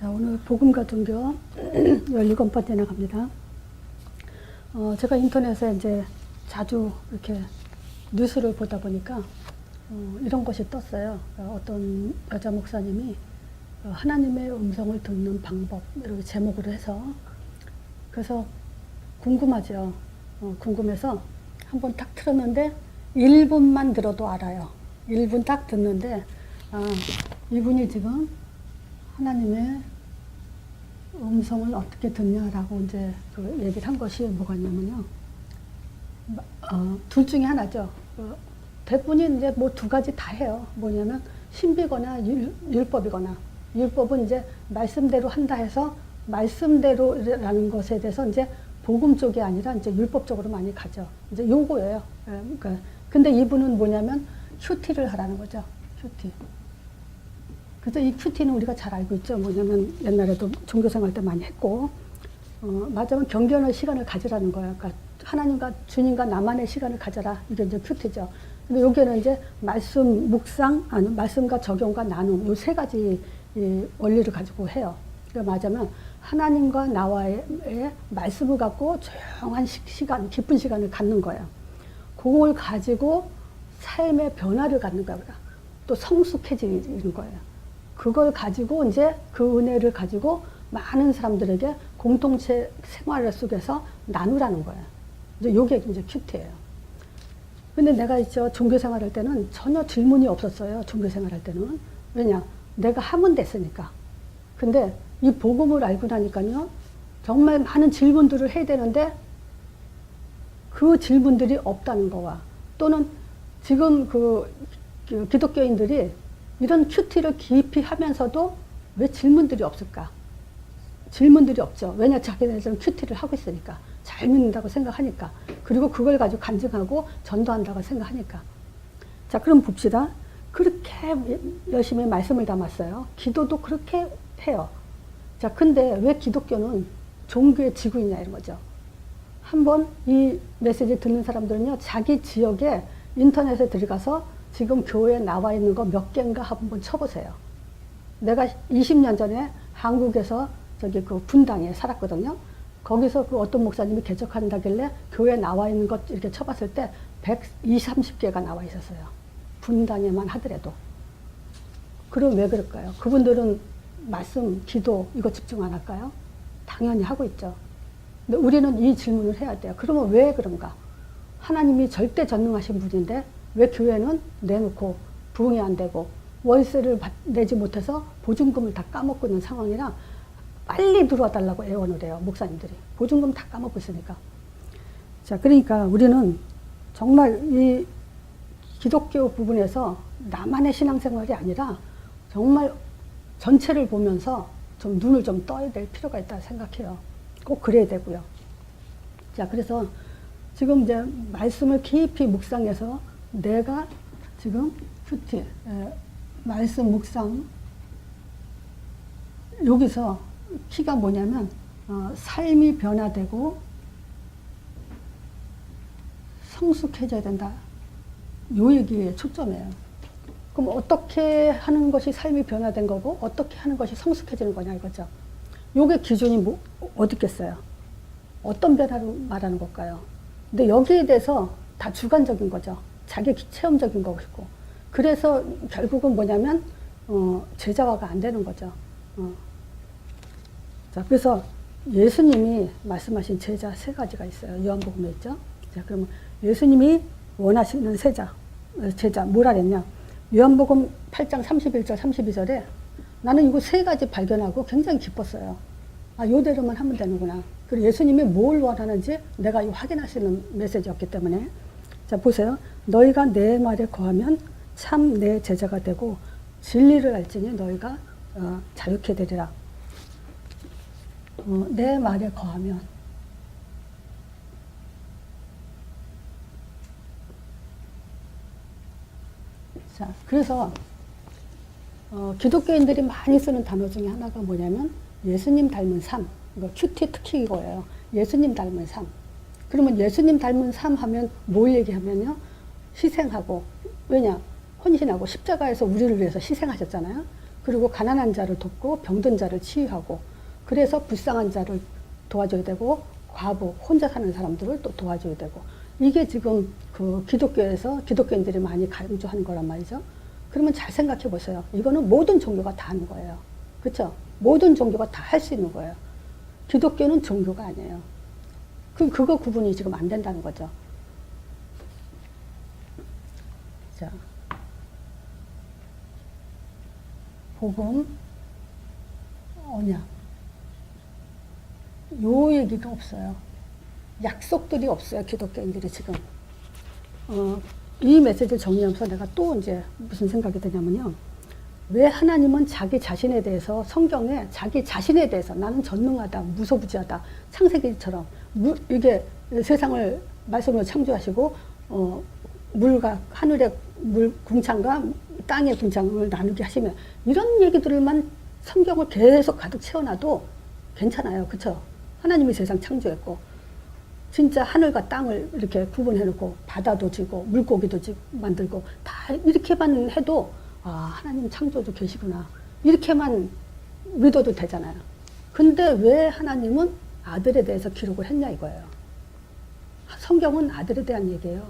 자, 오늘 복음과 종교 17번째 나갑니다. 제가 인터넷에 이제 자주 이렇게 뉴스를 보다 보니까 이런 것이 떴어요. 어떤 여자 목사님이 하나님의 음성을 듣는 방법 이렇게 제목으로 해서, 그래서 궁금하죠. 궁금해서 한번 딱 틀었는데 1분만 들어도 알아요. 1분 딱 듣는데 이분이 지금 하나님의 음성을 어떻게 듣냐라고 이제 그 얘기를 한 것이 뭐가 있냐면요. 둘 중에 하나죠. 대부분이 이제 뭐 두 가지 다 해요. 뭐냐면 신비거나 율법이거나, 율법은 이제 말씀대로 한다 해서 말씀대로라는 것에 대해서 이제 복음 쪽이 아니라 이제 율법 쪽으로 많이 가죠. 이제 요거예요. 그러니까 근데 이분은 뭐냐면 큐티를 하라는 거죠. 큐티. 그래서 이 큐티는 우리가 잘 알고 있죠. 뭐냐면 옛날에도 종교생활 때 많이 했고, 맞으면 경건의 시간을 가지라는 거예요. 그러니까 하나님과 주님과 나만의 시간을 가져라. 이게 이제 큐티죠. 근데 여기는 이제 말씀 묵상, 아니 말씀과 적용과 나눔, 요 세 가지 이 원리를 가지고 해요. 그러니까 맞으면 하나님과 나와의 말씀을 갖고 조용한 시간, 깊은 시간을 갖는 거예요. 그걸 가지고 삶의 변화를 갖는 거예요. 또 성숙해지는 거예요. 그걸 가지고 이제 그 은혜를 가지고 많은 사람들에게 공동체 생활 속에서 나누라는 거예요. 이제 요게 이제 큐티예요. 근데 내가 있죠. 종교 생활할 때는 전혀 질문이 없었어요. 종교 생활할 때는. 왜냐? 내가 하면 됐으니까. 근데 이 복음을 알고 나니까요. 정말 많은 질문들을 해야 되는데 그 질문들이 없다는 거와, 또는 지금 그 기독교인들이 이런 큐티를 깊이 하면서도 왜 질문들이 없을까? 질문들이 없죠. 왜냐? 자기네들은 큐티를 하고 있으니까. 잘 믿는다고 생각하니까. 그리고 그걸 가지고 간증하고 전도한다고 생각하니까. 자, 그럼 봅시다. 그렇게 열심히 말씀을 담았어요. 기도도 그렇게 해요. 자, 근데 왜 기독교는 종교의 지구이냐 이런 거죠. 한번 이 메시지 듣는 사람들은요, 자기 지역에 인터넷에 들어가서 지금 교회에 나와 있는 거 몇 개인가 한번 쳐보세요. 내가 20년 전에 한국에서 저기 그 분당에 살았거든요. 거기서 그 어떤 목사님이 개척한다길래 교회에 나와 있는 것 이렇게 쳐봤을 때 120, 30개가 나와 있었어요. 분당에만 하더라도. 그럼 왜 그럴까요? 그분들은 말씀, 기도 이거 집중 안 할까요? 당연히 하고 있죠. 근데 우리는 이 질문을 해야 돼요. 그러면 왜 그런가? 하나님이 절대 전능하신 분인데 왜 교회는 내놓고 부흥이 안 되고 월세를 내지 못해서 보증금을 다 까먹고 있는 상황이라 빨리 들어와 달라고 애원을 해요. 목사님들이. 보증금 다 까먹고 있으니까. 자, 그러니까 우리는 정말 이 기독교 부분에서 나만의 신앙생활이 아니라 정말 전체를 보면서 좀 눈을 좀 떠야 될 필요가 있다 생각해요. 꼭 그래야 되고요. 자, 그래서 지금 이제 말씀을 깊이 묵상해서 내가 지금 큐티, 말씀 묵상, 여기서 키가 뭐냐면, 삶이 변화되고 성숙해져야 된다. 요 얘기에 초점이에요. 그럼 어떻게 하는 것이 삶이 변화된 거고, 어떻게 하는 것이 성숙해지는 거냐 이거죠. 요게 기준이 뭐, 어디 있겠어요? 어떤 변화를 말하는 걸까요? 근데 여기에 대해서 다 주관적인 거죠. 자기 체험적인 거고. 그래서 결국은 뭐냐면, 제자화가 안 되는 거죠. 자, 그래서 예수님이 말씀하신 제자 세 가지가 있어요. 요한복음에 있죠. 자, 그러면 예수님이 원하시는 제자, 뭐라 그랬냐. 요한복음 8장 31절, 32절에 나는 이거 세 가지 발견하고 굉장히 기뻤어요. 아, 요대로만 하면 되는구나. 그리고 예수님이 뭘 원하는지 내가 확인할 수 있는 메시지였기 때문에. 자, 보세요. 너희가 내 말에 거하면 참 내 제자가 되고 진리를 알지니 너희가 자유케 되리라. 내 말에 거하면. 자, 그래서 기독교인들이 많이 쓰는 단어 중에 하나가 뭐냐면 예수님 닮은 삶. 이거 큐티 특히 이거예요. 예수님 닮은 삶. 그러면 예수님 닮은 삶 하면 뭘 얘기하면요. 희생하고, 왜냐? 헌신하고 십자가에서 우리를 위해서 희생하셨잖아요. 그리고 가난한 자를 돕고 병든 자를 치유하고, 그래서 불쌍한 자를 도와줘야 되고, 과부, 혼자 사는 사람들을 또 도와줘야 되고, 이게 지금 그 기독교에서 기독교인들이 많이 강조하는 거란 말이죠. 그러면 잘 생각해 보세요. 이거는 모든 종교가 다 하는 거예요. 그렇죠? 모든 종교가 다 할 수 있는 거예요. 기독교는 종교가 아니에요. 그거 구분이 지금 안 된다는 거죠. 자, 복음, 언약. 요 얘기가 없어요. 약속들이 없어요. 기독교인들이 지금. 이 메시지를 정리하면서 내가 또 이제 무슨 생각이 드냐면요. 왜 하나님은 자기 자신에 대해서 성경에 자기 자신에 대해서 나는 전능하다, 무소부지하다, 창세기처럼 이게 세상을 말씀으로 창조하시고 물과 하늘의 물 궁창과 땅의 궁창을 나누게 하시면 이런 얘기들만 성경을 계속 가득 채워놔도 괜찮아요. 그렇죠? 하나님이 세상 창조했고 진짜 하늘과 땅을 이렇게 구분해놓고 바다도 지고 물고기도 만들고 다 이렇게만 해도 하나님 창조주 계시구나 이렇게만 믿어도 되잖아요. 근데 왜 하나님은 아들에 대해서 기록을 했냐 이거예요. 성경은 아들에 대한 얘기예요.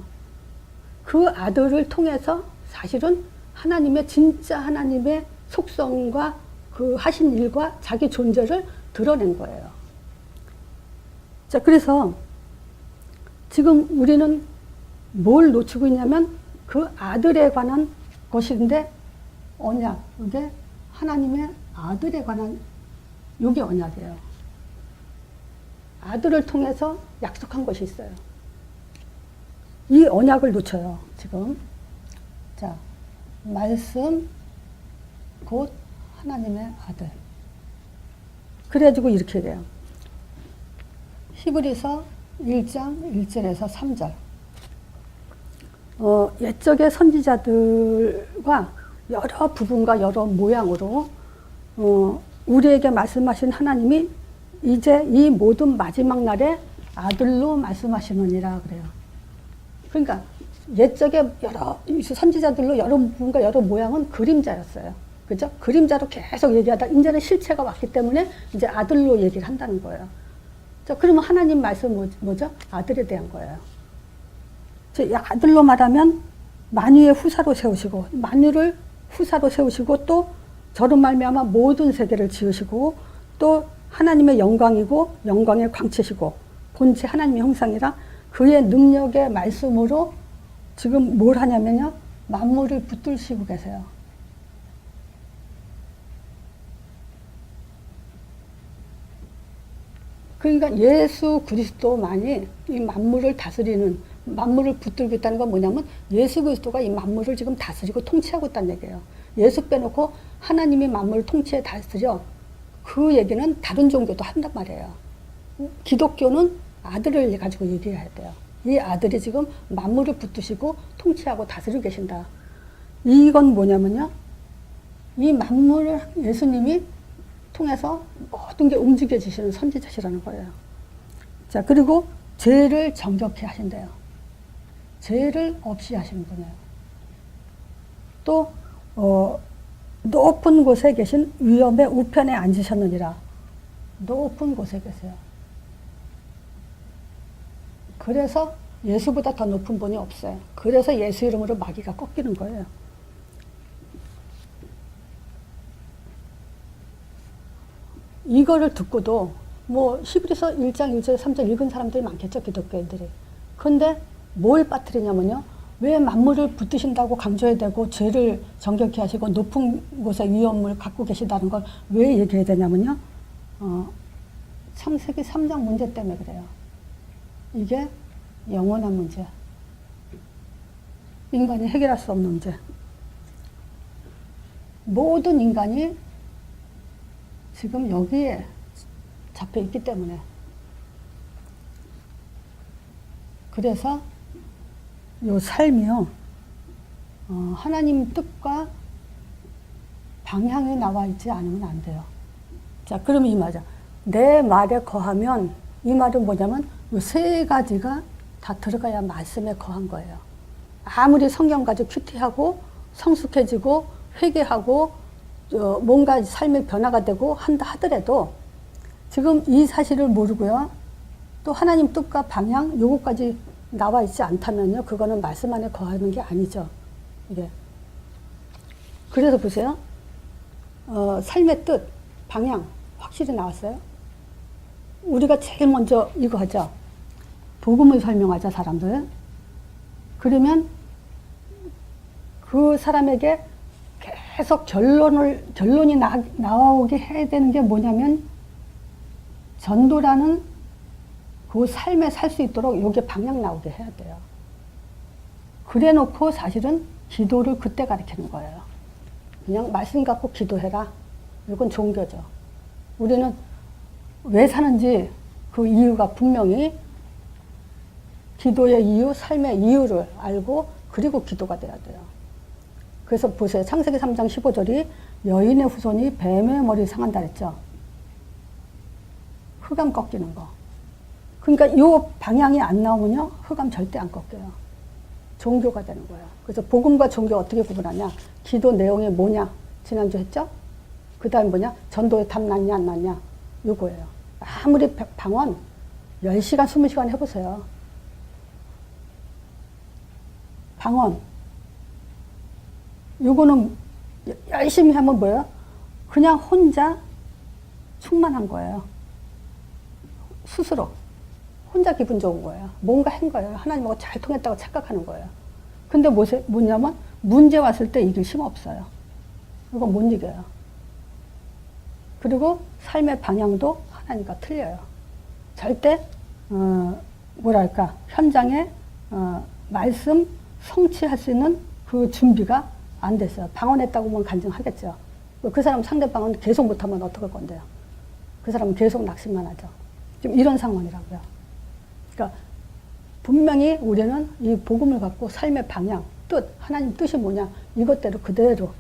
그 아들을 통해서 사실은 하나님의 진짜 하나님의 속성과 그 하신 일과 자기 존재를 드러낸 거예요. 자, 그래서 지금 우리는 뭘 놓치고 있냐면 그 아들에 관한 것인데 언약, 이게 하나님의 아들에 관한 이게 언약이에요. 아들을 통해서 약속한 것이 있어요. 이 언약을 놓쳐요, 지금. 자, 말씀, 곧 하나님의 아들. 그래가지고 이렇게 돼요. 히브리서 1장 1절에서 3절. 옛적의 선지자들과 여러 부분과 여러 모양으로 우리에게 말씀하신 하나님이 이제 이 모든 마지막 날에 아들로 말씀하시느니라 그래요. 그러니까 옛적의 여러 선지자들로 여러 부분과 여러 모양은 그림자였어요. 그죠? 그림자로 계속 얘기하다 이제는 실체가 왔기 때문에 이제 아들로 얘기를 한다는 거예요. 자, 그러면 하나님 말씀 뭐죠? 아들에 대한 거예요. 아들로 말하면 만유의 후사로 세우시고 만유를 후사로 세우시고 또 저로 말미암아 모든 세계를 지으시고 또 하나님의 영광이고 영광의 광채시고 본체 하나님의 형상이라 그의 능력의 말씀으로 지금 뭘 하냐면요. 만물을 붙들시고 계세요. 그러니까 예수 그리스도만이 이 만물을 다스리는, 만물을 붙들고 있다는 건 뭐냐면 예수 그리스도가 이 만물을 지금 다스리고 통치하고 있다는 얘기예요. 예수 빼놓고 하나님이 만물을 통치해 다스려. 그 얘기는 다른 종교도 한단 말이에요. 기독교는 아들을 가지고 얘기해야 돼요. 이 아들이 지금 만물을 붙드시고 통치하고 다스리고 계신다. 이건 뭐냐면요. 이 만물을 예수님이 통해서 모든 게 움직여지시는 선지자시라는 거예요. 자, 그리고 죄를 정결케 하신대요. 죄를 없이 하시는 분이에요. 또 높은 곳에 계신 위엄의 우편에 앉으셨느니라. 높은 곳에 계세요. 그래서 예수보다 더 높은 분이 없어요. 그래서 예수 이름으로 마귀가 꺾이는 거예요. 이거를 듣고도 뭐 히브리서 1장 1절 3절 읽은 사람들이 많겠죠. 기독교인들이. 근데 뭘 빠뜨리냐면요. 왜 만물을 붙드신다고 강조해야 되고 죄를 정결케 하시고 높은 곳에 위엄을 갖고 계시다는 걸 왜 얘기해야 되냐면요. 창세기 3장 문제 때문에 그래요. 이게 영원한 문제. 인간이 해결할 수 없는 문제. 모든 인간이 지금 여기에 잡혀 있기 때문에. 그래서 요 삶이요. 하나님 뜻과 방향에 나와 있지 않으면 안 돼요. 자, 그러면 이 말이야. 내 말에 거하면 이 말은 뭐냐면 요 세 가지가 다 들어가야 말씀에 거한 거예요. 아무리 성경 가지고 큐티하고 성숙해지고 회개하고 뭔가 삶의 변화가 되고 한다 하더라도 지금 이 사실을 모르고요. 또 하나님 뜻과 방향 요거까지 나와 있지 않다면요. 그거는 말씀 안에 거하는 게 아니죠. 이게. 그래서 보세요. 삶의 뜻, 방향 확실히 나왔어요. 우리가 제일 먼저 이거 하죠. 복음을 설명하자 사람들. 그러면 그 사람에게 계속 결론이 나오게 해야 되는 게 뭐냐면 전도라는 그 삶에 살 수 있도록 요게 방향 나오게 해야 돼요. 그래 놓고 사실은 기도를 그때 가르치는 거예요. 그냥 말씀 갖고 기도해라. 이건 종교죠. 우리는 왜 사는지 그 이유가 분명히 기도의 이유, 삶의 이유를 알고 그리고 기도가 돼야 돼요. 그래서 보세요. 창세기 3장 15절이 여인의 후손이 뱀의 머리 상한다 그랬죠. 흑암 꺾이는 거. 그러니까 이 방향이 안 나오면요. 흑암 절대 안 꺾여요. 종교가 되는 거예요. 그래서 복음과 종교 어떻게 구분하냐. 기도 내용이 뭐냐. 지난주 했죠. 그 다음 뭐냐. 전도에 답 났냐 안 났냐. 요거예요. 아무리 방언 10시간 20시간 해보세요. 방언 요거는 열심히 하면 뭐예요? 그냥 혼자 충만한 거예요. 스스로 혼자 기분 좋은 거예요. 뭔가 한 거예요. 하나님하고 잘 통했다고 착각하는 거예요. 근데 뭐냐면 문제 왔을 때 이길 힘 없어요. 이건 못 이겨요. 그리고 삶의 방향도 하나님과 틀려요. 절대 뭐랄까 현장에 말씀 성취할 수 있는 그 준비가 안 됐어요. 방언했다고 보면 간증하겠죠. 그 사람 상대방은 계속 못하면 어떡할 건데요. 그 사람은 계속 낙심만 하죠. 지금 이런 상황이라고요. 그러니까 분명히 우리는 이 복음을 갖고 삶의 방향, 뜻, 하나님 뜻이 뭐냐 이것대로 그대로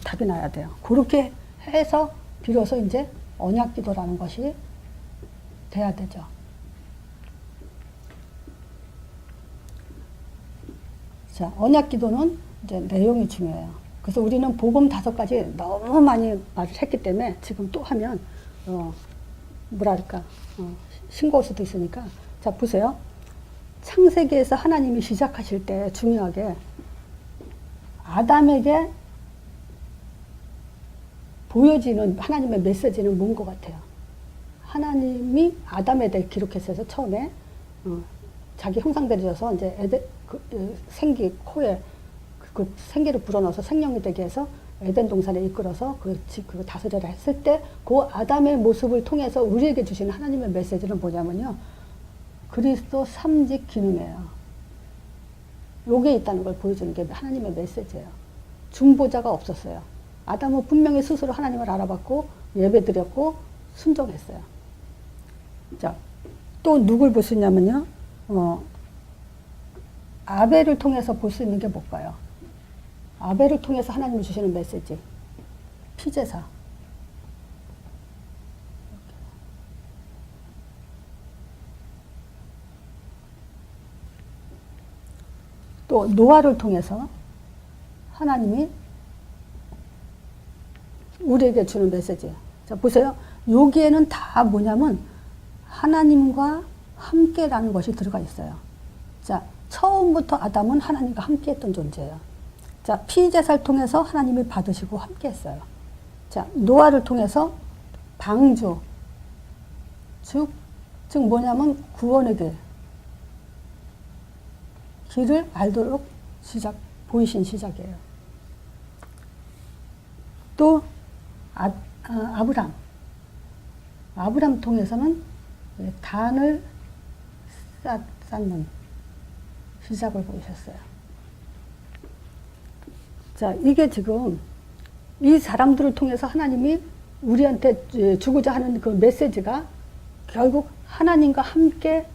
답이 나야 돼요. 그렇게 해서 비로소 이제 언약 기도라는 것이 돼야 되죠. 자, 언약 기도는 이제 내용이 중요해요. 그래서 우리는 복음 5가지 너무 많이 말을 했기 때문에 지금 또 하면 뭐랄까 싱거울 수도 있으니까. 자, 보세요. 창세기에서 하나님이 시작하실 때 중요하게 아담에게 보여지는 하나님의 메시지는 뭔 것 같아요? 하나님이 아담에 대해 기록했어요. 처음에 자기 형상대로 져서 이제 생기 코에 그 생기를 불어넣어서 생명이 되게 해서 에덴 동산에 이끌어서 그 다스려라 했을 때 그 아담의 모습을 통해서 우리에게 주시는 하나님의 메시지는 뭐냐면요. 그리스도 3직 기능이에요. 요게 있다는 걸 보여주는 게 하나님의 메시지예요. 중보자가 없었어요. 아담은 분명히 스스로 하나님을 알아봤고 예배드렸고 순종했어요. 자, 또 누굴 볼 수 있냐면요. 아벨을 통해서 볼 수 있는 게 뭘까요? 아벨을 통해서 하나님이 주시는 메시지. 피제사. 또 노아를 통해서 하나님이 우리에게 주는 메시지. 자, 보세요. 여기에는 다 뭐냐면 하나님과 함께라는 것이 들어가 있어요. 자, 처음부터 아담은 하나님과 함께 했던 존재예요. 자, 피제사를 통해서 하나님이 받으시고 함께 했어요. 자, 노아를 통해서 방주. 즉 뭐냐면 구원의 길을 알도록 보이신 시작이에요. 또 아브람 통해서는 단을 쌓는 시작을 보이셨어요. 자, 이게 지금 이 사람들을 통해서 하나님이 우리한테 주고자 하는 그 메시지가 결국 하나님과 함께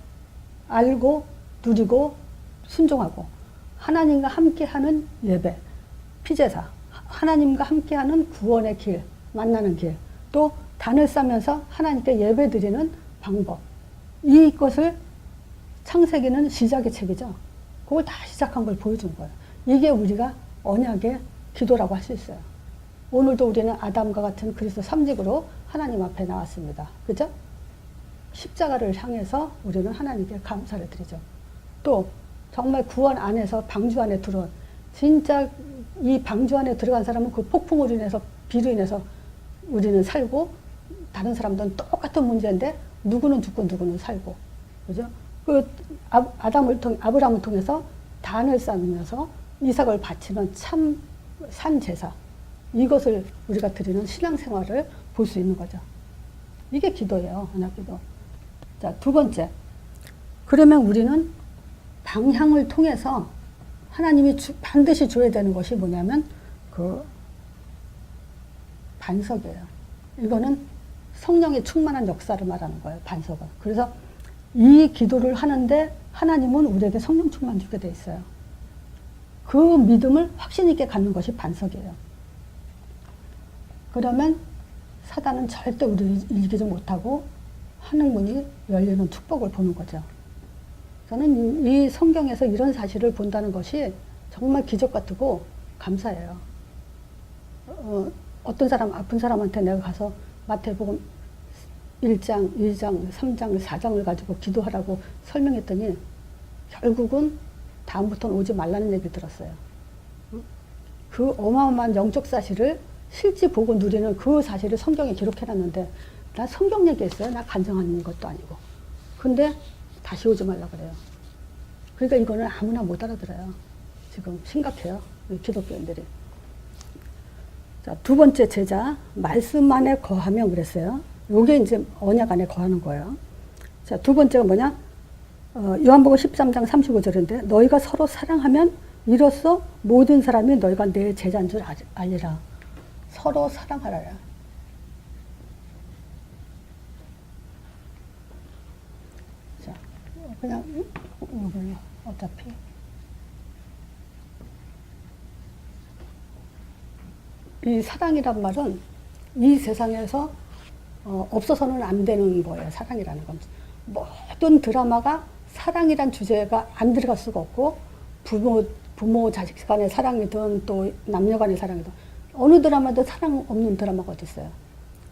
알고 누리고 순종하고 하나님과 함께하는 예배, 피제사, 하나님과 함께하는 구원의 길, 만나는 길, 또 단을 쌓면서 하나님께 예배드리는 방법. 이것을 창세기는 시작의 책이죠. 그걸 다 시작한 걸 보여준 거예요. 이게 우리가 언약의 기도라고 할 수 있어요. 오늘도 우리는 아담과 같은 그리스도 삼직으로 하나님 앞에 나왔습니다. 그죠? 십자가를 향해서 우리는 하나님께 감사를 드리죠. 또 정말 구원 안에서 방주 안에 들어온, 진짜 이 방주 안에 들어간 사람은 그 폭풍으로 인해서, 비로 인해서 우리는 살고, 다른 사람들은 똑같은 문제인데 누구는 죽고 누구는 살고, 그죠? 그 아브라함을 통해서 단을 쌓으면서 이삭을 바치는 참 산 제사, 이것을 우리가 드리는 신앙생활을 볼 수 있는 거죠. 이게 기도예요. 언약기도. 자, 두 번째. 그러면 우리는 방향을 통해서 하나님이 반드시 줘야 되는 것이 뭐냐면 그 반석이에요. 이거는 성령의 충만한 역사를 말하는 거예요. 반석은. 그래서 이 기도를 하는데 하나님은 우리에게 성령 충만 주게 돼 있어요. 그 믿음을 확신 있게 갖는 것이 반석이에요. 그러면 사단은 절대 우리를 이기지 못하고 하늘문이 열리는 축복을 보는 거죠. 저는 이 성경에서 이런 사실을 본다는 것이 정말 기적 같고 감사해요. 어떤 사람, 아픈 사람한테 내가 가서 마태복음 1장, 2장, 3장, 4장을 가지고 기도하라고 설명했더니 결국은 다음부터는 오지 말라는 얘기를 들었어요. 그 어마어마한 영적 사실을 실제 보고 누리는 그 사실을 성경에 기록해놨는데 나 성경 얘기했어요. 나 간증하는 것도 아니고. 근데 다시 오지 말라 그래요. 그러니까 이거는 아무나 못 알아들어요. 지금 심각해요. 기독교인들이. 자, 두 번째 제자, 말씀 안에 거하면 그랬어요. 요게 이제 언약 안에 거하는 거예요. 자, 두 번째가 뭐냐? 요한복음 13장 35절인데 너희가 서로 사랑하면 이로써 모든 사람이 너희가 내 제자인 줄 알리라. 서로 사랑하라. 자, 그냥 이걸로 어차피 이 사랑이란 말은 이 세상에서 없어서는 안 되는 거예요. 사랑이라는 건. 모든 드라마가 사랑이란 주제가 안 들어갈 수가 없고 부모 자식 간의 사랑이든 또 남녀 간의 사랑이든 어느 드라마도 사랑 없는 드라마가 어디 있어요.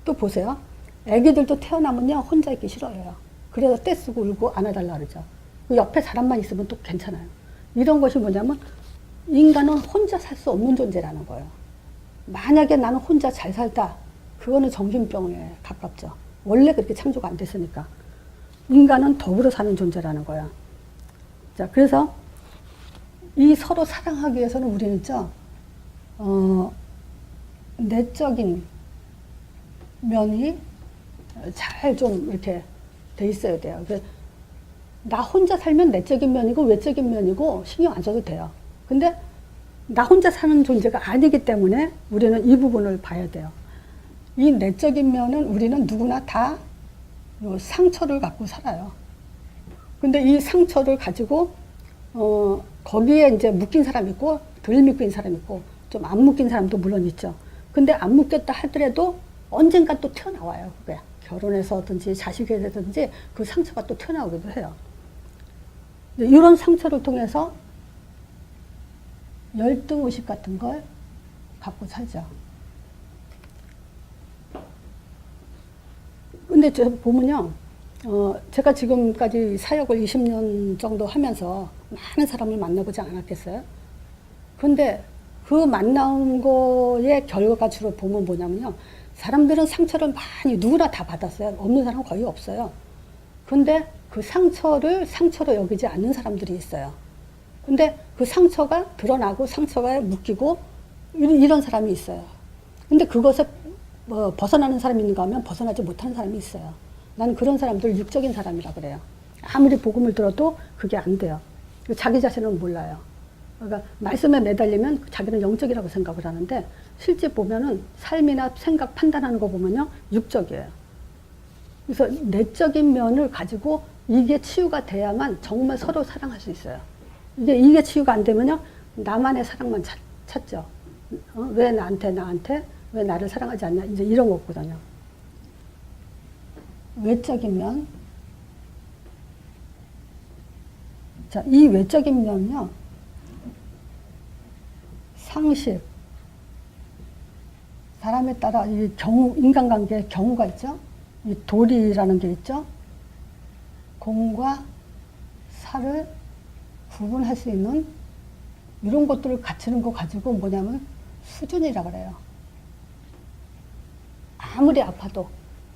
또 보세요. 애기들도 태어나면요 혼자 있기 싫어해요. 그래서 떼쓰고 울고 안아달라 그러죠. 그 옆에 사람만 있으면 또 괜찮아요. 이런 것이 뭐냐면 인간은 혼자 살 수 없는 존재라는 거예요. 만약에 나는 혼자 잘 살다, 그거는 정신병에 가깝죠. 원래 그렇게 창조가 안 됐으니까. 인간은 더불어 사는 존재라는 거야. 자, 그래서 이 서로 사랑하기 위해서는 우리는 내적인 면이 잘 좀 이렇게 돼 있어야 돼요. 나 혼자 살면 내적인 면이고 외적인 면이고 신경 안 써도 돼요. 근데 나 혼자 사는 존재가 아니기 때문에 우리는 이 부분을 봐야 돼요. 이 내적인 면은 우리는 누구나 다 상처를 갖고 살아요. 근데 이 상처를 가지고 거기에 이제 묶인 사람이 있고 덜 묶인 사람이 있고 좀 안 묶인 사람도 물론 있죠. 근데 안 묶였다 하더라도 언젠가 또 튀어나와요. 그게 결혼해서든지 자식에 대해서든지 그 상처가 또 튀어나오기도 해요. 이런 상처를 통해서 열등의식 같은 걸 갖고 살죠. 근데 저 보면요, 제가 지금까지 사역을 20년 정도 하면서 많은 사람을 만나보지 않았겠어요? 근데 그 만나온 거의 결과가 주로 보면 뭐냐면요, 사람들은 상처를 많이 누구나 다 받았어요. 없는 사람은 거의 없어요. 근데 그 상처를 상처로 여기지 않는 사람들이 있어요. 근데 그 상처가 드러나고 상처가 묶이고 이런 사람이 있어요. 근데 그것에 벗어나는 사람이 있는가 하면 벗어나지 못하는 사람이 있어요. 나는 그런 사람들 육적인 사람이라 그래요. 아무리 복음을 들어도 그게 안 돼요. 자기 자신은 몰라요. 그러니까 말씀에 매달리면 자기는 영적이라고 생각을 하는데 실제 보면은 삶이나 생각 판단하는 거 보면요 육적이에요. 그래서 내적인 면을 가지고 이게 치유가 돼야만 정말 서로 사랑할 수 있어요. 이게 치유가 안 되면요 나만의 사랑만 찾죠. 왜 나한테 왜 나를 사랑하지 않냐 이제 이런 거거든요. 외적인 면. 자, 이 외적인 면은요 상식, 사람에 따라 이 경우, 인간관계의 경우가 있죠. 이 도리라는 게 있죠. 공과 사를 구분할 수 있는 이런 것들을 갖추는 거 가지고 뭐냐면 수준이라 그래요. 아무리 아파도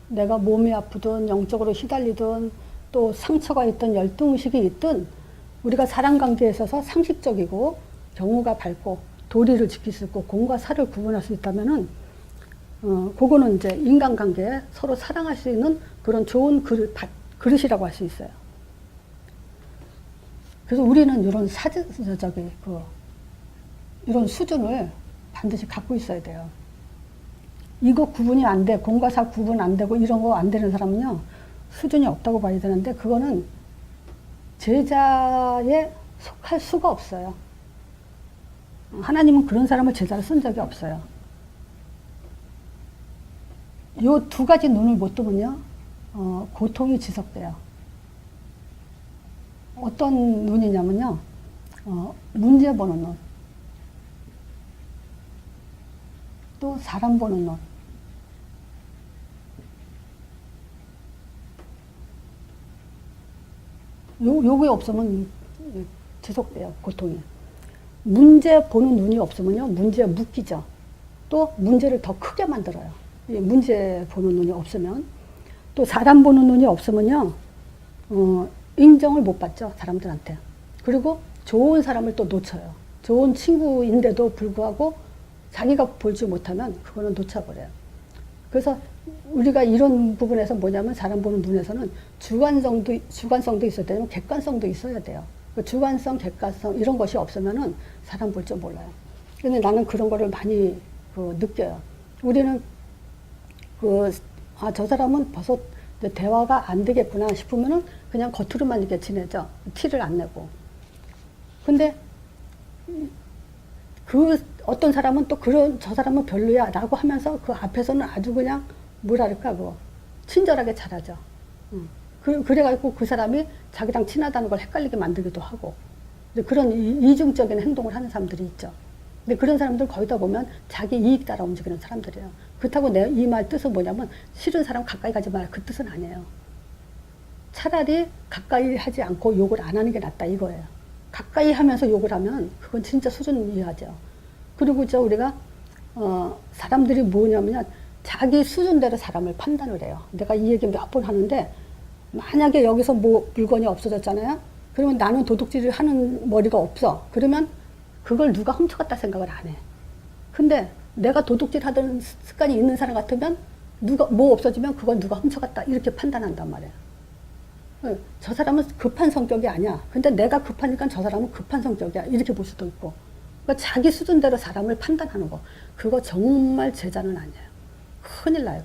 내가 몸이 아프든 영적으로 휘달리든 또 상처가 있든 열등의식이 있든 우리가 사람관계에 있어서 상식적이고 경우가 밝고 도리를 지킬 수 있고 공과 사를 구분할 수 있다면은 그거는 이제 인간관계에 서로 사랑할 수 있는 그런 좋은 그릇이라고 할 수 있어요. 그래서 우리는 이런 이런 수준을 반드시 갖고 있어야 돼요. 이거 구분이 안 돼, 공과 사 구분 안 되고 이런 거 안 되는 사람은요, 수준이 없다고 봐야 되는데, 그거는 제자에 속할 수가 없어요. 하나님은 그런 사람을 제자로 쓴 적이 없어요. 요 두 가지 눈을 못 뜨면요, 고통이 지속돼요. 어떤 눈이냐면요, 문제 보는 눈, 또 사람 보는 눈. 요게 없으면 지속돼요, 고통이. 문제 보는 눈이 없으면요, 문제에 묶이죠. 또 문제를 더 크게 만들어요. 문제 보는 눈이 없으면. 또 사람 보는 눈이 없으면요, 인정을 못 받죠, 사람들한테. 그리고 좋은 사람을 또 놓쳐요. 좋은 친구인데도 불구하고 자기가 보지 못하면 그거는 놓쳐버려요. 그래서 우리가 이런 부분에서 뭐냐면 사람 보는 눈에서는 주관성도 있어야 되고 객관성도 있어야 돼요. 그 주관성, 객관성 이런 것이 없으면은 사람 볼 줄 몰라요. 근데 나는 그런 거를 많이 느껴요. 우리는 저 사람은 벌써 대화가 안 되겠구나 싶으면은 그냥 겉으로만 이렇게 지내죠. 티를 안 내고. 근데 어떤 사람은 또 저 사람은 별로야 라고 하면서 그 앞에서는 아주 그냥 뭐랄까 친절하게 잘하죠. 그래가지고 그 사람이 자기랑 친하다는 걸 헷갈리게 만들기도 하고 그런 이중적인 행동을 하는 사람들이 있죠. 근데 그런 사람들 거의 다 보면 자기 이익 따라 움직이는 사람들이에요. 그렇다고 내 이 말 뜻은 뭐냐면 싫은 사람 가까이 가지 마라 그 뜻은 아니에요. 차라리 가까이 하지 않고 욕을 안 하는 게 낫다 이거예요. 가까이 하면서 욕을 하면 그건 진짜 수준 이하죠. 그리고 우리가 사람들이 뭐냐면 자기 수준대로 사람을 판단을 해요. 내가 이 얘기 몇 번 하는데 만약에 여기서 뭐 물건이 없어졌잖아요. 그러면 나는 도둑질을 하는 머리가 없어. 그러면 그걸 누가 훔쳐갔다 생각을 안 해. 근데 내가 도둑질 하던 습관이 있는 사람 같으면 누가 뭐 없어지면 그걸 누가 훔쳐갔다 이렇게 판단한단 말이에요. 저 사람은 급한 성격이 아니야. 근데 내가 급하니까 저 사람은 급한 성격이야. 이렇게 볼 수도 있고. 그러니까 자기 수준대로 사람을 판단하는 거. 그거 정말 제자는 아니에요. 큰일 나요,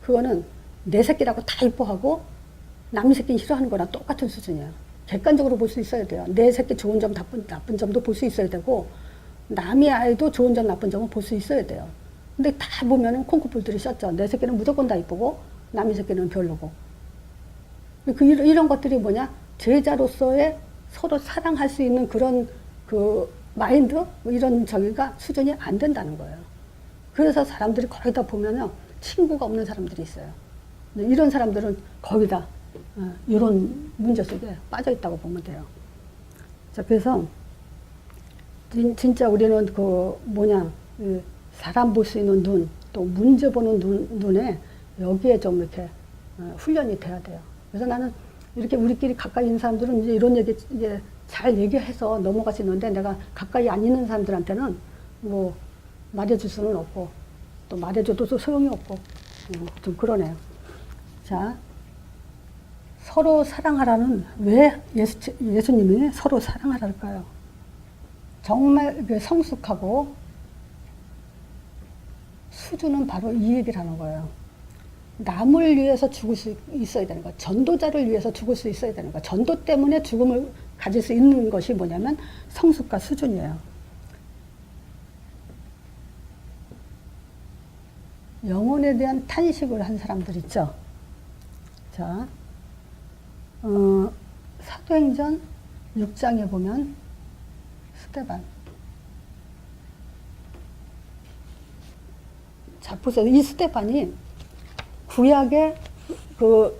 그거는 내 새끼라고 다 이뻐하고 남의 새끼 싫어하는 거랑 똑같은 수준이에요. 객관적으로 볼 수 있어야 돼요. 내 새끼 좋은 점, 나쁜 점도 볼 수 있어야 되고 남의 아이도 좋은 점, 나쁜 점은 볼 수 있어야 돼요. 근데 다 보면은 콩쿠풀들이 셨죠. 내 새끼는 무조건 다 이쁘고 남의 새끼는 별로고. 이런 것들이 뭐냐? 제자로서의 서로 사랑할 수 있는 그런 마인드? 이런 수준이 안 된다는 거예요. 그래서 사람들이 거의 다 보면은 친구가 없는 사람들이 있어요. 이런 사람들은 거의 다 이런 문제 속에 빠져 있다고 보면 돼요. 자, 그래서 진짜 우리는 사람 볼 수 있는 눈, 또 문제 보는 눈에 여기에 좀 이렇게 훈련이 돼야 돼요. 그래서 나는 이렇게 우리끼리 가까이 있는 사람들은 이제 이런 얘기 이제 잘 얘기해서 넘어갈 수 있는데 내가 가까이 안 있는 사람들한테는 뭐 말해줄 수는 없고 또 말해줘도 소용이 없고 좀 그러네요. 자, 서로 사랑하라는 왜 예수님이 서로 사랑하랄까요? 정말 성숙하고 수준은 바로 이 얘기를 하는 거예요. 남을 위해서 죽을 수 있어야 되는 거. 전도자를 위해서 죽을 수 있어야 되는 거. 전도 때문에 죽음을 가질 수 있는 것이 뭐냐면 성숙과 수준이에요. 영혼에 대한 탄식을 한 사람들 있죠. 자, 사도행전 6장에 보면 스데반. 자, 보세요. 이 스테반이 구약의 그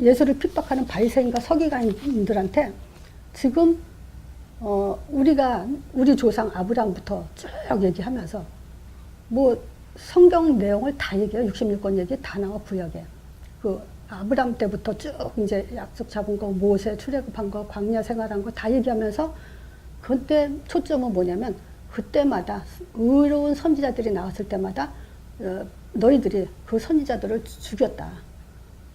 예수를 핍박하는 바리새인과 서기관들한테 지금 우리 조상 아브라함부터 쭉 얘기하면서 뭐 성경 내용을 다 얘기해요. 66권 얘기 다 나와 구약에. 그 아브라함 때부터 쭉 이제 약속 잡은 거, 모세 출애굽한 거, 광야 생활한 거 다 얘기하면서 그때 초점은 뭐냐면 그때마다 의로운 선지자들이 나왔을 때마다 너희들이 그 선지자들을 죽였다.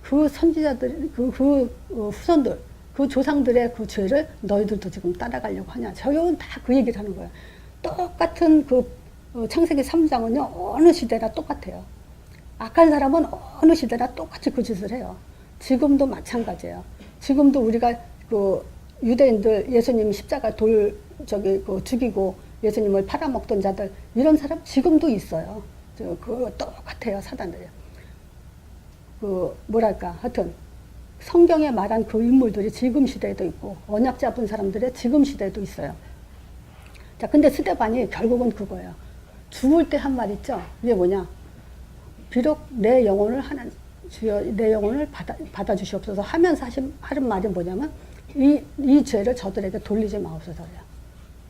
그 선지자들, 후손들, 그 조상들의 그 죄를 너희들도 지금 따라가려고 하냐. 저는 다 그 얘기를 하는 거예요. 똑같은 창세기 3장은요, 어느 시대나 똑같아요. 악한 사람은 어느 시대나 똑같이 그 짓을 해요. 지금도 마찬가지예요. 지금도 우리가 유대인들 예수님 십자가 죽이고 예수님을 팔아먹던 자들, 이런 사람 지금도 있어요. 똑같아요, 사단들이. 하여튼, 성경에 말한 그 인물들이 지금 시대에도 있고, 언약 잡은 사람들의 지금 시대에도 있어요. 자, 근데 스데반이 결국은 그거예요. 죽을 때 한 말 있죠? 이게 뭐냐? 비록 내 영혼을 주여 내 영혼을 받아주시옵소서 하면서 하는 말이 뭐냐면, 이 죄를 저들에게 돌리지 마옵소서래요.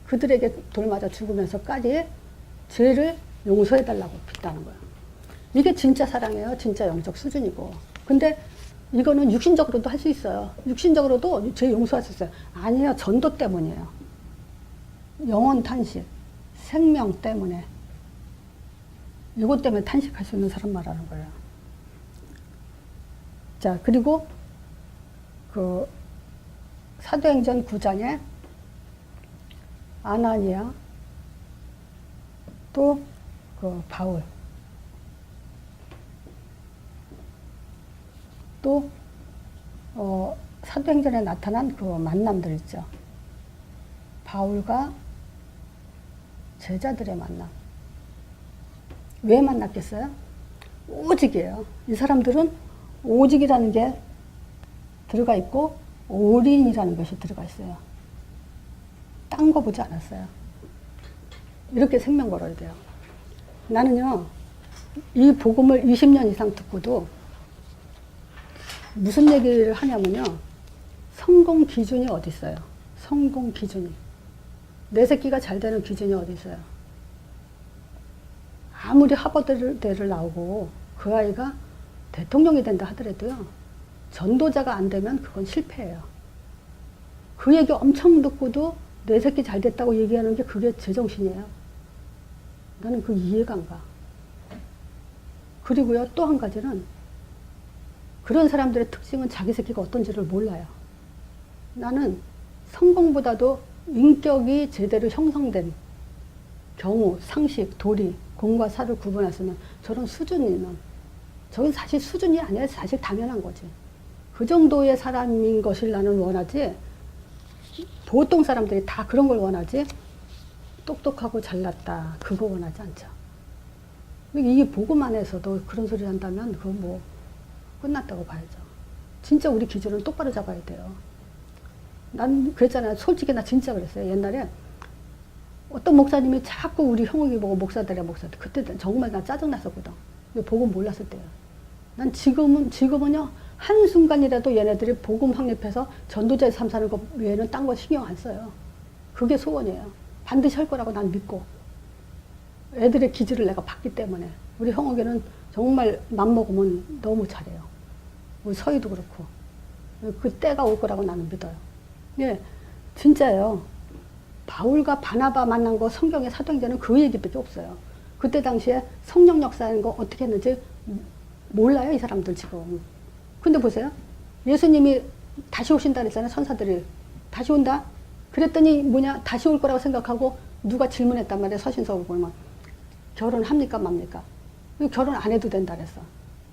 그들에게 돌 맞아 죽으면서까지 죄를 용서해달라고 빚다는 거예요. 이게 진짜 사랑이에요. 진짜 영적 수준이고. 근데 이거는 육신적으로도 할 수 있어요. 육신적으로도 죄 용서할 수 있어요. 아니에요. 전도 때문이에요. 영혼 탄식, 생명 때문에. 이것 때문에 탄식할 수 있는 사람 말하는 거예요. 자, 그리고 사도행전 9장에 아나니아, 또 바울, 또 사도행전에 나타난 그 만남들 있죠. 바울과 제자들의 만남. 왜 만났겠어요? 오직이에요. 이 사람들은 오직이라는 게 들어가 있고 올인이라는 것이 들어가 있어요. 딴 거 보지 않았어요. 이렇게 생명 걸어야 돼요. 나는요, 이 복음을 20년 이상 듣고도 무슨 얘기를 하냐면요, 성공 기준이 어디 있어요? 성공 기준이. 내 새끼가 잘 되는 기준이 어디 있어요? 아무리 하버드대를 나오고 그 아이가 대통령이 된다 하더라도요, 전도자가 안 되면 그건 실패예요. 그 얘기 엄청 듣고도 내 새끼 잘 됐다고 얘기하는 게 그게 제정신이에요. 나는 그 이해가 안 가. 그리고요, 또 한 가지는 그런 사람들의 특징은 자기 새끼가 어떤지를 몰라요. 나는 성공보다도 인격이 제대로 형성된 경우, 상식, 도리, 공과 사를 구분할 수 있는 저런 수준이는, 저건 사실 수준이 아니라 사실 당연한 거지. 그 정도의 사람인 것을 나는 원하지, 보통 사람들이 다 그런 걸 원하지, 똑똑하고 잘났다, 그거 원하지 않죠. 이게 복음 안에서도 그런 소리 한다면 그건 뭐 끝났다고 봐야죠. 진짜 우리 기준을 똑바로 잡아야 돼요. 난 그랬잖아요. 솔직히 나 진짜 그랬어요. 옛날에 어떤 목사님이 자꾸 우리 형욱이 보고 목사들이야. 그때 정말 나 짜증났었거든. 복음 몰랐을 때요. 난 지금은요, 한순간이라도 얘네들이 복음 확립해서 전도자의 삶 사는 것 외에는 딴 거 신경 안 써요. 그게 소원이에요. 반드시 할 거라고 난 믿고. 애들의 기질을 내가 봤기 때문에. 우리 형욱이는 정말 맘먹으면 너무 잘해요. 우리 서희도 그렇고. 그 때가 올 거라고 나는 믿어요. 예, 진짜예요. 바울과 바나바 만난 거 성경의 사도행전은 그 얘기밖에 없어요. 그때 당시에 성령 역사하는 거 어떻게 했는지 몰라요, 이 사람들 지금. 근데 보세요. 예수님이 다시 오신다 그랬잖아요, 선사들이. 다시 온다? 그랬더니 다시 올 거라고 생각하고 누가 질문했단 말이에요, 서신서를 보면. 결혼합니까, 맙니까? 결혼 안 해도 된다 그랬어.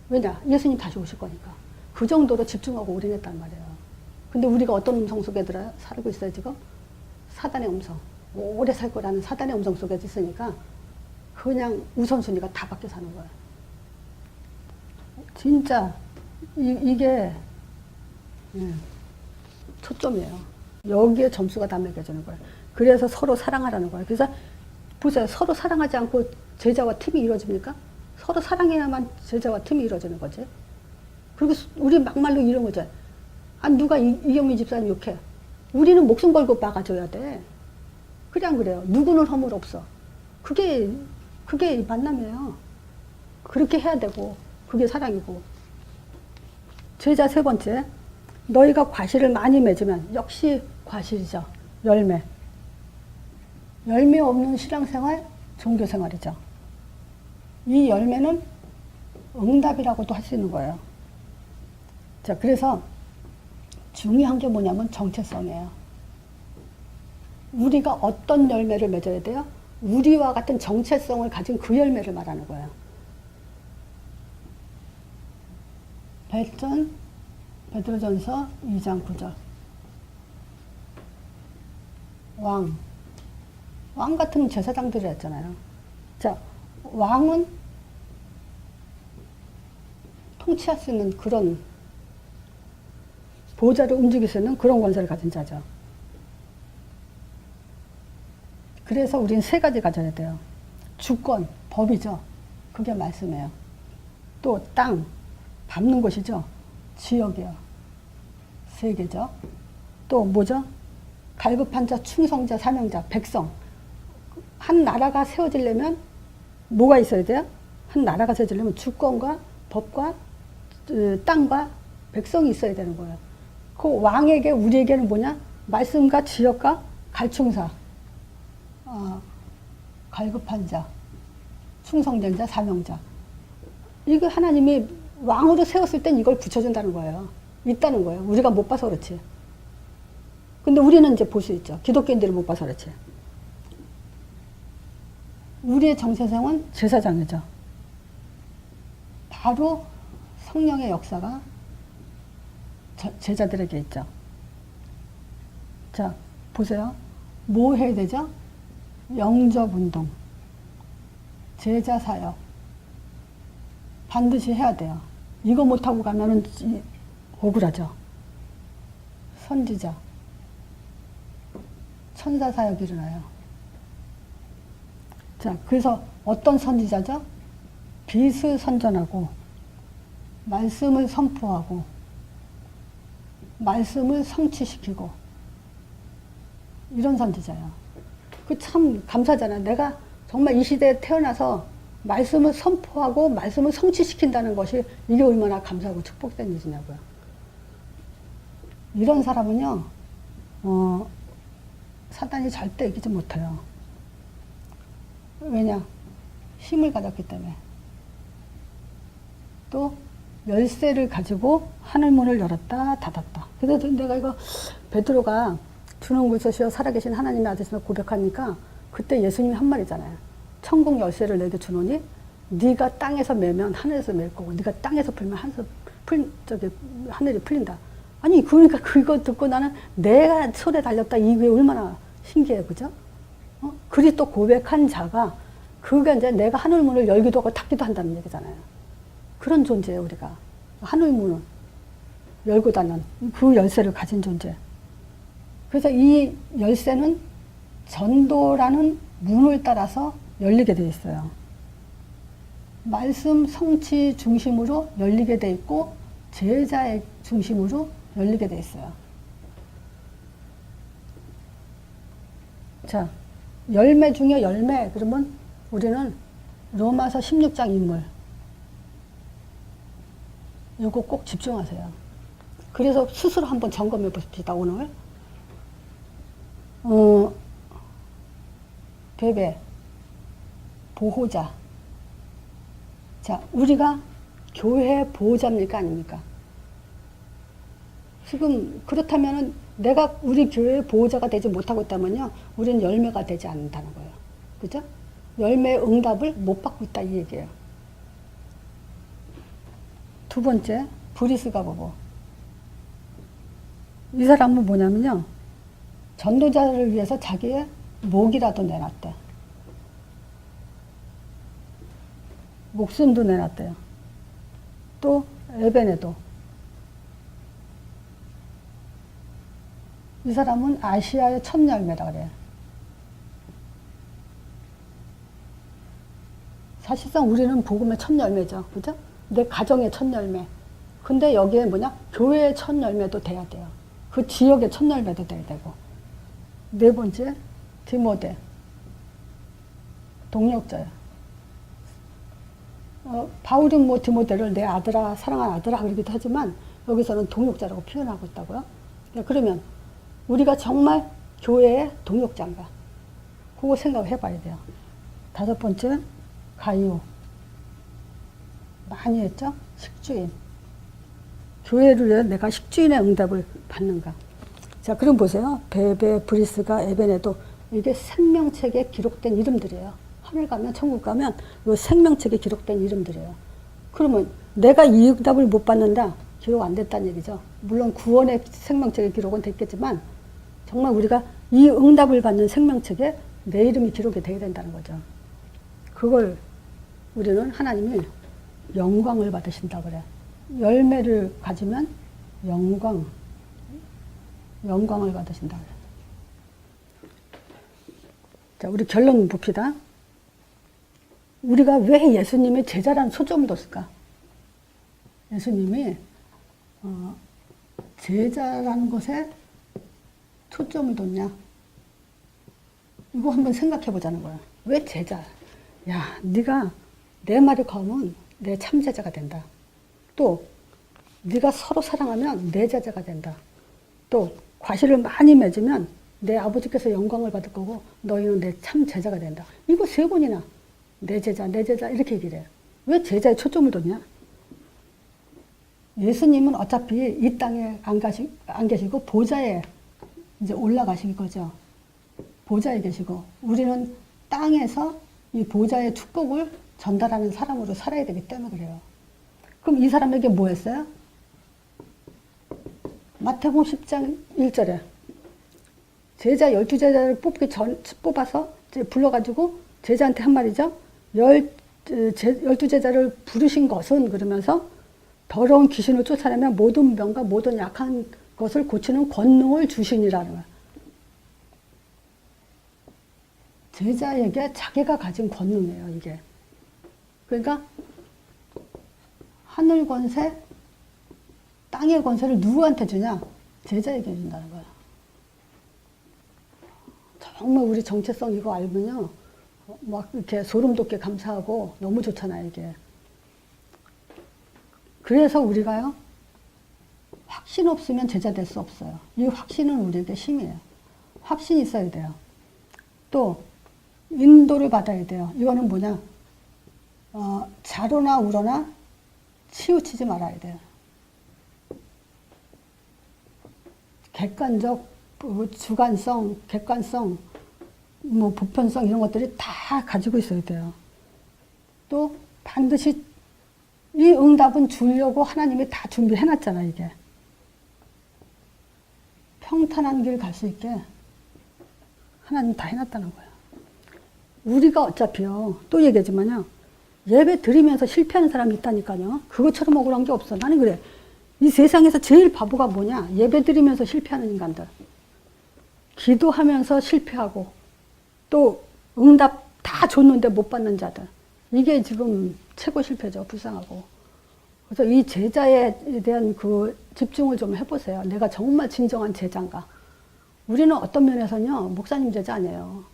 왜냐? 예수님 다시 오실 거니까. 그 정도로 집중하고 올인했단 말이에요. 근데 우리가 어떤 음성 속에 살고 있어요, 지금? 사단의 음성. 오래 살 거라는 사단의 음성 속에 있으니까 그냥 우선순위가 다 바뀌어 사는 거예요. 진짜 이게 초점이에요. 여기에 점수가 다 매겨지는 거예요. 그래서 서로 사랑하라는 거예요. 그래서 보세요. 서로 사랑하지 않고 제자와 팀이 이루어집니까? 서로 사랑해야만 제자와 틈이 이루어지는 거지. 그리고 우리 막말로 이런 거죠. 아, 누가 이경미 집사님 욕해. 우리는 목숨 걸고 막아줘야 돼. 그래 안 그래요? 누구는 허물 없어. 그게 만남이에요. 그렇게 해야 되고 그게 사랑이고. 제자 세 번째, 너희가 과실을 많이 맺으면 역시 과실이죠. 열매. 열매 없는 신앙생활, 종교생활이죠. 이 열매는 응답이라고도 할 수 있는 거예요. 자, 그래서 중요한 게 뭐냐면 정체성이에요. 우리가 어떤 열매를 맺어야 돼요? 우리와 같은 정체성을 가진 그 열매를 말하는 거예요. 베드로전서 2장 9절. 왕 같은 제사장들이 했잖아요. 자, 왕은 통치할 수 있는 그런 보좌를 움직일 수 있는 그런 권세를 가진 자죠. 그래서 우리는 세 가지 가져야 돼요. 주권, 법이죠. 그게 말씀이에요. 또 땅, 밟는 곳이죠. 지역이요. 세 개죠. 또 뭐죠? 갈급한 자, 충성자, 사명자, 백성. 한 나라가 세워지려면 뭐가 있어야 돼요? 한 나라가 세워지려면 주권과 법과 땅과 백성이 있어야 되는 거예요. 그 왕에게 우리에게는 뭐냐? 말씀과 지역과 갈충사, 갈급한 자, 충성된 자, 사명자. 이거 하나님이 왕으로 세웠을 땐 이걸 붙여준다는 거예요. 있다는 거예요. 우리가 못 봐서 그렇지. 근데 우리는 이제 볼 수 있죠. 기독교인들이 못 봐서 그렇지. 우리의 정체성은 제사장이죠. 바로 성령의 역사가 제자들에게 있죠. 자, 보세요. 뭐 해야 되죠? 영접운동, 제자사역. 반드시 해야 돼요. 이거 못하고 가면은 억울하죠. 선지자, 천사사역이 일어나요. 자, 그래서 어떤 선지자죠? 빛을 선전하고, 말씀을 선포하고, 말씀을 성취시키고, 이런 선지자예요. 그 참 감사잖아요. 내가 정말 이 시대에 태어나서 말씀을 선포하고, 말씀을 성취시킨다는 것이 이게 얼마나 감사하고 축복된 일이냐고요. 이런 사람은요, 사단이 절대 이기지 못해요. 왜냐? 힘을 가졌기 때문에. 또 열쇠를 가지고 하늘문을 열었다 닫았다. 그래서 내가 이거 베드로가 주는 곳이여 살아계신 하나님의 아들이라 고백하니까 그때 예수님이 한 말이잖아요. 천국 열쇠를 내게 주노니 네가 땅에서 매면 하늘에서 맬 거고 네가 땅에서 풀면 하늘이 풀린다. 아니 그러니까 그거 듣고 나는 내가 손에 달렸다. 이게 얼마나 신기해, 그죠? 그리 또 고백한 자가 그게 이제 내가 하늘문을 열기도 하고 닫기도 한다는 얘기잖아요. 그런 존재예요, 우리가. 하늘문을 열고 닫는 그 열쇠를 가진 존재. 그래서 이 열쇠는 전도라는 문을 따라서 열리게 돼 있어요. 말씀 성취 중심으로 열리게 돼 있고 제자의 중심으로 열리게 돼 있어요. 자, 열매 중에 열매. 그러면 우리는 로마서 16장 인물. 이거 꼭 집중하세요. 그래서 스스로 한번 점검해 보십시다, 오늘. 베베, 보호자. 자, 우리가 교회 보호자입니까? 아닙니까? 지금 그렇다면은 내가 우리 교회의 보호자가 되지 못하고 있다면요, 우리는 열매가 되지 않는다는 거예요. 그죠? 열매의 응답을 못 받고 있다, 이 얘기예요. 두 번째, 브리스가 보고. 이 사람은 뭐냐면요, 전도자를 위해서 자기의 목이라도 내놨대. 목숨도 내놨대요. 또 에베네도. 이 사람은 아시아의 첫 열매라 그래요. 사실상 우리는 복음의 첫 열매죠. 그죠? 내 가정의 첫 열매. 근데 여기에 뭐냐? 교회의 첫 열매도 돼야 돼요. 그 지역의 첫 열매도 돼야 되고. 네 번째, 디모데. 동력자야. 바울은 뭐 디모데를 내 아들아, 사랑하는 아들아 그러기도 하지만 여기서는 동역자라고 표현하고 있다고요. 그러면 우리가 정말 교회의 동역자인가? 그거 생각을 해봐야 돼요. 다섯 번째, 가이오. 많이 했죠? 식주인. 교회를 위해 내가 식주인의 응답을 받는가? 자, 그럼 보세요. 베베, 브리스가, 에베네도 이게 생명책에 기록된 이름들이에요. 하늘 가면, 천국 가면 이 생명책에 기록된 이름들이에요. 그러면 내가 이 응답을 못 받는다? 기록 안 됐다는 얘기죠. 물론 구원의 생명책에 기록은 됐겠지만 정말 우리가 이 응답을 받는 생명책에 내 이름이 기록이 돼야 된다는 거죠. 그걸 우리는 하나님이 영광을 받으신다 그래. 열매를 가지면 영광을 받으신다 그래. 자, 우리 결론 봅시다. 우리가 왜 예수님이 제자라는 초점을 뒀을까? 예수님이 제자라는 것에 초점을 뒀냐? 이거 한번 생각해 보자는 거야. 왜 제자? 야, 네가 내 말을 걸으면 내 참제자가 된다. 또 네가 서로 사랑하면 내 제자가 된다. 또 과실을 많이 맺으면 내 아버지께서 영광을 받을 거고 너희는 내 참제자가 된다. 이거 세 번이나 내 제자 이렇게 얘기를 해. 왜 제자에 초점을 뒀냐? 예수님은 어차피 이 땅에 안 계시고 보좌에 이제 올라가신 거죠. 보좌에 계시고 우리는 땅에서 이 보좌의 축복을 전달하는 사람으로 살아야 되기 때문에 그래요. 그럼 이 사람에게 뭐 했어요? 마태복음 10장 1절에 제자 12제자를 뽑아서 불러가지고 제자한테 한 말이죠. 12제자를 부르신 것은 그러면서 더러운 귀신을 쫓아내면 모든 병과 모든 약한 것을 고치는 권능을 주시니라는 거야. 제자에게 자기가 가진 권능이에요, 이게. 그러니까 하늘 권세, 땅의 권세를 누구한테 주냐? 제자에게 준다는 거야. 정말 우리 정체성 이거 알면요. 막 이렇게 소름 돋게 감사하고 너무 좋잖아요, 이게. 그래서 우리가요, 확신 없으면 제자 될 수 없어요. 이 확신은 우리에게 힘이에요. 확신이 있어야 돼요. 또, 인도를 받아야 돼요. 이거는 뭐냐? 자로나 우러나 치우치지 말아야 돼요. 객관적, 주관성, 객관성, 뭐 보편성 이런 것들이 다 가지고 있어야 돼요. 또 반드시 이 응답은 주려고 하나님이 다 준비해놨잖아, 이게. 평탄한 길 갈 수 있게 하나님 다 해놨다는 거야. 우리가 어차피요, 또 얘기하지만요, 예배 드리면서 실패하는 사람이 있다니까요. 그것처럼 억울한 게 없어. 나는 그래. 이 세상에서 제일 바보가 뭐냐? 예배 드리면서 실패하는 인간들. 기도하면서 실패하고, 또 응답 다 줬는데 못 받는 자들. 이게 지금 최고 실패죠. 불쌍하고. 그래서 이 제자에 대한 그 집중을 좀 해보세요. 내가 정말 진정한 제자인가. 우리는 어떤 면에서는요, 목사님 제자 아니에요.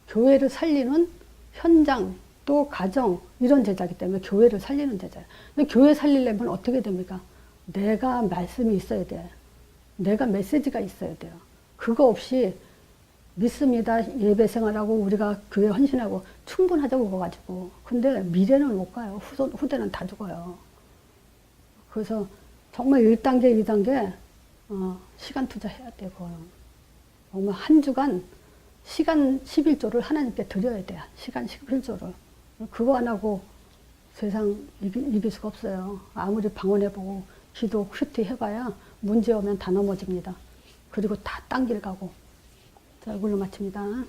교회를 살리는 현장, 또 가정, 이런 제자이기 때문에 교회를 살리는 제자예요. 근데 교회 살리려면 어떻게 됩니까? 내가 말씀이 있어야 돼. 내가 메시지가 있어야 돼요. 그거 없이 믿습니다. 예배 생활하고 우리가 교회 헌신하고 충분하다고 그거 가지고. 근데 미래는 못 가요. 후대는 다 죽어요. 그래서 정말 1단계, 2단계 시간 투자해야 되고 정말 한 주간 시간 11조를 하나님께 드려야 돼요. 시간 11조를. 그거 안 하고 세상 이길 수가 없어요. 아무리 방언해보고 기도 큐티 해봐야 문제 오면 다 넘어집니다. 그리고 다 딴 길 가고. 자, 이걸로 마칩니다.